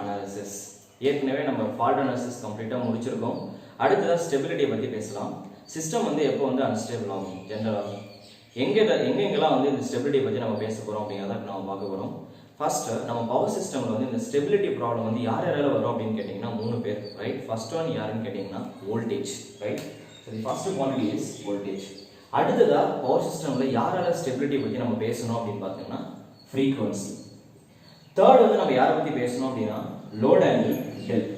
analysis. ஏற்கனவே நம்ம fault analysis கம்ப்ளீட்டா முடிச்சிருக்கோம். அடுத்ததா ஸ்டெபிலிட்டி பத்தி பேசலாம். சிஸ்டம் வந்து எப்போ வந்து அன்ஸ்டேபிள் ஆகும் ஜெனரலா எங்கெங்கெல்லாம் வந்து இந்த ஸ்டெபிலிட்டி பத்தி நம்ம பேச போறோம் அப்படிங்கறத நம்ம பார்க்க போறோம். ஃபர்ஸ்ட் நம்ம பவர் சிஸ்டம்ல வந்து இந்த ஸ்டெபிலிட்டி ப்ராப்ளம் வந்து யாரால வரும் அப்படினு கேட்டிங்கனா மூணு பேர், ரைட்? ஃபர்ஸ்ட் ஒன் யாருன்னு கேட்டிங்கனா voltage, right? So the first quantity is voltage. அடுத்ததா பவர் சிஸ்டம்ல யாரால ஸ்டெபிலிட்டி பத்தி நம்ம பேசணும் அப்படினு பார்த்தீங்கன்னா frequency. தேர்ட் வந்து நம்ம யாரை பத்தி பேசணும் அப்படினா லோட் ஆங்கிள் டெல்,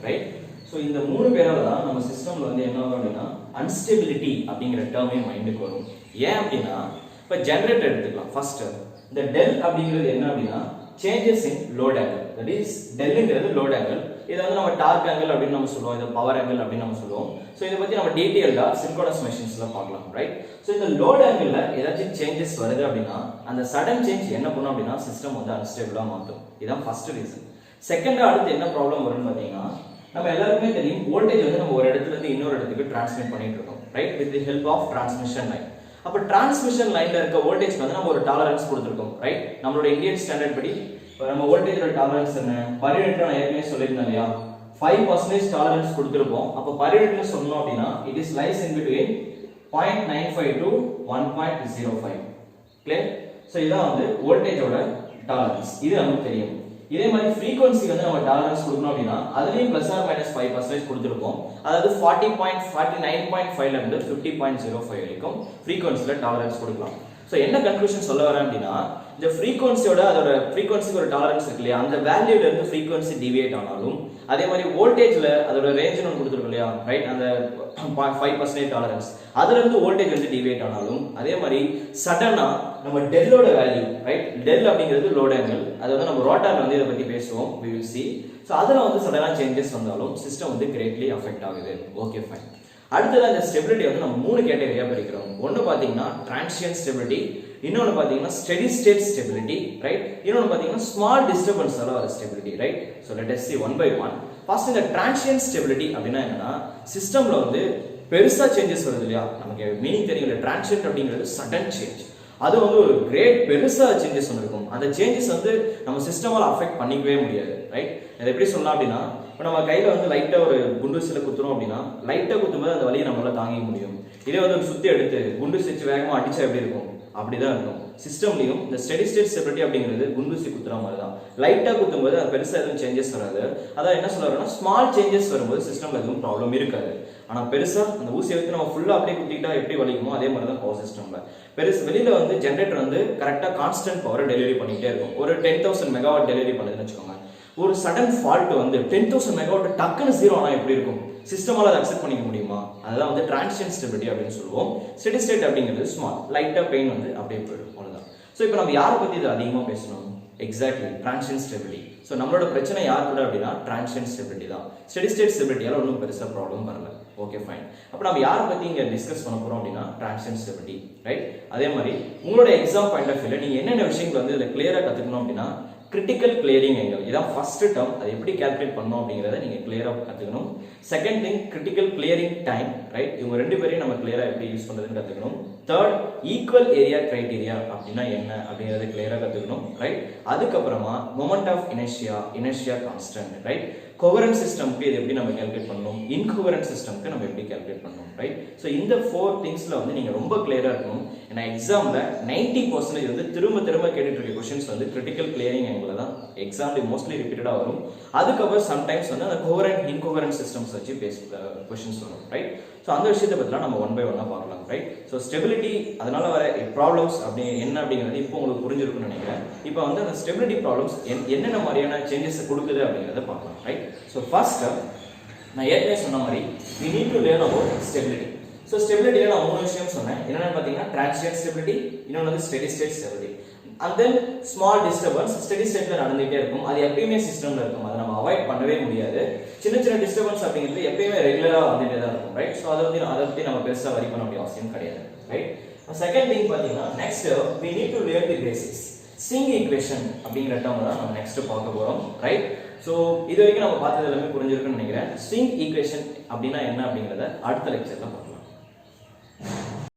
ரைட்? சோ இந்த மூணு பேரால தான் நம்ம சிஸ்டம்ல வந்து என்ன ஆகும் அப்படினா அன்ஸ்டெபிலிட்டி அப்படிங்கிற டேர்மே மைண்டுக்கு வரும். ஏன் அப்படினா இப்ப ஜெனரேட்டர் எடுத்துக்கலாம். ஃபர்ஸ்ட் இந்த டெல் அப்படிங்கிறது என்ன அப்படினா changes in load angle, that is டெல்ங்கிறது லோட் ஆங்கிள். இத வந்து நம்ம டார்க் ஆங்கிள் அப்படினு நம்ம சொல்லுவோம், இத பவர் ஆங்கிள் அப்படினு நம்ம சொல்லுவோம். சோ இத பத்தி நம்ம டீடைலா சின்க்ரோனஸ் மெஷின்ஸ்ல பார்க்கலாம், ரைட்? சோ இந்த லோட் ஆங்கிள்ல ஏதாச்சும் சேஞ்சஸ் வருது அப்படினா அந்த சடன் சேஞ்ச் என்ன பண்ணும் அப்படினா சிஸ்டம் வந்து அன்ஸ்டேபிளா மாத்தும். இதான் ஃபர்ஸ்ட் ரீசன். செகண்டா அடுத்து என்ன ப்ராப்ளம் வரும்னு பாத்தீங்கன்னா நம்ம எல்லாருக்குமே தெரியும் வோல்டேஜ் வந்து நம்ம ஒரு இடத்துல இருந்து இன்னொரு இடத்துக்கு ட்ரான்ஸ்மிட் பண்ணிட்டு இருக்கோம், right? With the help of transmission line. அப்ப டிரான்ஸ்மிஷன் லைன்ல இருக்க வோல்டேஜ் வந்து நம்ம ஒரு டாலரன்ஸ் கொடுத்திருக்கோம், ரைட்? நம்மளோட இந்தியன் ஸ்டாண்டர்ட் படி நம்ம வோல்டேஜோட டாலரன்ஸ் என்ன பர் யூனிட்ல நான் ஏற்கனவே சொல்லிருந்தேன் இல்லையா, 5% டாலரன்ஸ் கொடுத்திருப்போம். அப்ப பர் யூனிட்ல சொன்னோம் அப்படினா it is lies in between 0.95 to 1.05. Clear? So இதான் வந்து வோல்டேஜோட டாலரன்ஸ். இது நமக்கு தெரியும். இதே மாதிரி frequency வந்து நம்ம டாலரன்ஸ் கொடுக்கணும் அப்படினா அதுலயும் +or-5% கொடுத்திருப்போம். அதாவது 49.5 ல இருந்து 50.05 வரைக்கும் frequencyல டாலரன்ஸ் கொடுக்கலாம். சோ என்ன கன்க்ளூஷன் சொல்ல வரேன் அப்படினா இந்த frequencyயோட அதோட frequencyக்கு ஒரு டாலரன்ஸ் இருக்கு இல்லையா, அந்த வேல்யூல இருந்து frequency டிவியேட் ஆனாலும் அதே மாதிரி வோல்டேஜ்ல அதோட ரேஞ்ச் ஒன்னு கொடுத்திருக்கோம் இல்லையா, ரைட்? அந்த 5% டாலரன்ஸ் அதுல இருந்து வோல்டேஜ் வந்து டிவியேட் ஆனாலும் அதே மாதிரி சடனா நம்ம டெல்லோட வேல்யூ, ரைட்? டெல் அப்படிங்கிறது லோட் ஆங்கிள். அதாவது நம்ம ரோட்டார்ல வந்து இத பத்தி பேசுவோம், we will see. சோ அதுல வந்து சடனா சேஞ்சஸ் வந்தாலும் சிஸ்டம் வந்து கிரேட்லி அஃபெக்ட் ஆகுது. Okay fine. அடுத்தது அந்த ஸ்டெபிலிட்டி வந்து நம்ம மூணு கேட்டகரியா பிரிக்கிறோம். ஒன்னு பாத்தீங்கன்னா டிரான்சியன்ட் ஸ்டெபிலிட்டி, இன்னொன்னு பாத்தீங்கன்னா ஸ்டெடி ஸ்டேட் ஸ்டெபிலிட்டி, ரைட்? இன்னொன்னு பாத்தீங்கன்னா ஸ்மால் டிஸ்டர்பன்ஸ்னால வர stability, right? So let us see one by one. First இந்த டிரான்சியன்ட் ஸ்டெபிலிட்டி அப்படினா என்னன்னா சிஸ்டம்ல வந்து பெருசா சேஞ்சஸ் வருது இல்லையா, நமக்கு மீனிங் தெரியும்ல. டிரான்சியன்ட் அப்படிங்கிறது சடன் சேஞ்ச், அது வந்து ஒரு கிரேட் பெருசா சேஞ்சஸ் இருக்கும். அந்த சேஞ்சஸ் வந்து நம்ம சிஸ்டமால அஃபெக்ட் பண்ணிக்கவே முடியாது, ரைட்? அது எப்படி சொல்லலாம் அப்படின்னா இப்போ நம்ம கையில வந்து லைட்டா ஒரு குண்டூசில குத்துறோம் அப்படின்னா லைட்டா குத்தும்போது அந்த வலியை நம்மளால தாங்கிக்க முடியும். இதே வந்து ஒரு சுத்தி எடுத்து குண்டூசி வச்சு வேகமா அடிச்சா எப்படி இருக்கும், அப்படிதான் இருக்கும். சிஸ்டம்லயும் இந்த ஸ்டெடி ஸ்டேட் ஸ்டெபிலிட்டி அப்படிங்கிறது குண்டூசி குத்துற மாதிரி தான். லைட்டா குத்தும்போது அது பெருசா எதுவும் சேஞ்சஸ் வராது. அதான் என்ன சொல்றாருன்னா ஸ்மால் சேஞ்சஸ் வரும்போது சிஸ்டம்ல எதுவும் ப்ராப்ளம் இருக்காது. ஆனா பெருசா அந்த ஊசியை எடுத்து நம்ம ஃபுல்லா அப்படியே குத்திட்டா எப்படி வலிக்குமோ அதே மாதிரி தான் பவர் சிஸ்டம்ல. பெருசு வெளியில வந்து ஜெனரேட்டர் வந்து கரெக்டா கான்ஸ்டன்ட் பவர் டெலிவரி பண்ணிட்டே இருக்கும். ஒரு 10,000 மெகாவாட் டெலிவரி பண்ணுதுன்னு வச்சுக்கோங்க. ஒரு சடன் ஃபால்ட் வந்து 10,000 மெகாவாட் டக்குன்னு ஜீரோ ஆனா எப்படி இருக்கும், சிஸ்டமால அதை அக்செப்ட் பண்ணிக்க முடியுமா? அதெல்லாம் வந்து டிரான்சியன்ட் ஸ்டெபிலிட்டி அப்படின்னு சொல்லுவோம். ஸ்டெடி ஸ்டேட் அப்படிங்கிறது ஸ்மால், லைட்டா பெயின் வந்து அப்படியே போயிடும், அவ்வளவுதான். சோ இப்போ நம்ம யாரை பத்தி இது அதிகமா பேசணும்? Exactly transient stability. சோ நம்மளோட பிரச்சனை யார் கூட அப்படின்னா டிரான்சியன்ட் ஸ்டெபிலிட்டி தான். ஸ்டெடி ஸ்டேட் ஸ்டெபிலிட்டியால ஒன்றும் பெருசா ப்ராப்ளம் வரல. Okay fine. அப்ப நம்ம யாரை பத்தி இங்க டிஸ்கஸ் பண்ண போறோம் அப்படின்னா டிரான்சியன்ட் ஸ்டெபிலிட்டி, ரைட்? அதே மாதிரி உங்களோட எக்ஸாம் பாயிண்ட் ஆஃப் வியூல நீங்க என்னென்ன விஷயங்கள் வந்து இதுல கிளியரா கத்துக்கணும் அப்படின்னா கிரிட்டிக்கல் கிளியரிங் ஆங்கிள், இதான் ஃபர்ஸ்ட் டேர்ம். அதை எப்படி கால்குலேட் பண்ணணும் அப்படிங்கறத நீங்க கிளியரா கத்துக்கணும். Second thing critical clearing time, right? இவங்க ரெண்டு பேரையும் நம்ம கிளியரா எப்படி யூஸ் பண்றதுன்னு கத்துக்கணும். தேர்ட் ஈக்குவல் ஏரியா கிரைட்டீரியா அப்படின்னா என்ன அப்படிங்கறத கிளியரா கத்துக்கணும், ரைட்? அதுக்கப்புறமா moment of inertia constant, right? Covariant சிஸ்டம்க்கு இது எப்படி நம்ம கால்குலேட் பண்ணணும், இன்கோவரன்ட் சிஸ்டம்க்கு நம்ம எப்படி கால்குலேட் பண்ணணும், ரைட்? சோ இந்த 4 திங்ஸ்ல வந்து நீங்க ரொம்ப கிளியரா இருக்கணும். ஏன்னா எக்ஸாம்ல 90% வந்து திரும்ப கேட்டுட்டு இருக்க क्वेश्चंस வந்து கிரிட்டிக்கல் கிளியரிங் ஆங்கிள் தான் எக்ஸாம்ல மோஸ்ட்லி ரிப்பீட்டடா வரும். அதுக்கப்புறம் சம்டைம்ஸ் வந்து அந்த கோவரன்ட் இன்கோவரன்ட் சிஸ்டம்ஸ் வச்சு பேஸ் क्वेश्चंस வரும், ரைட்? சோ அந்த விஷயத்தை பத்திலாம் நம்ம ஒன் பை ஒன்னா பார்க்கலாம், ரைட்? சோ ஸ்டெபிலிட்டி அதனால வர ப்ராப்ளம்ஸ் அப்படி என்ன அப்படிங்கிறது இப்போ உங்களுக்கு புரிஞ்சிருக்கும்னு நினைக்கிறேன். இப்போ வந்து அந்த ஸ்டெபிலிட்டி ப்ராப்ளம்ஸ் என்னென்ன மாதிரியான சேஞ்சஸ் கொடுக்குது அப்படிங்கறத பார்க்கலாம், ரைட்? சோ ஃபர்ஸ்ட் நான் ஏற்கனவே சொன்ன மாதிரி we need to learn about stability. So ஸ்டெபிலிட்டில நான் மூணு விஷயம் சொன்னேன். என்னன்னு பாத்தீங்கன்னா டிரான்சியன்ட் ஸ்டெபிலிட்டி, இன்னொன்னு வந்து steady state stability. and then small disturbance steady ஸ்டேட்ல நடந்துட்டே இருக்கும். அது எப்பவுமே சிஸ்டம்ல இருக்கும். அதை நம்ம அவாய்ட் பண்ணவே முடியாது. சின்ன டிஸ்டர்பன்ஸ் அப்படிங்கிறது எப்பவுமே ரெகுலரா வந்துட்டே தான் இருக்கும், ரைட்? சோ அதை பத்தி நம்ம பெருசா வரி பண்ண வேண்டிய அவசியம் கிடையாது, ரைட்? செகண்ட் திங் பாத்தீங்கன்னா next we need to learn the basics. Swing equation அப்படிங்கிற டேர்ம் தான் நம்ம நெக்ஸ்ட் பார்க்க போறோம், ரைட்? சோ இது வரைக்கும் நம்ம பார்த்தது எல்லாமே புரிஞ்சிருக்கும்னு நினைக்கிறேன். ஸ்விங் ஈக்குவேஷன் அப்படின்னா என்ன அப்படிங்கறத அடுத்த லெக்சர்ல பார்க்கலாம்.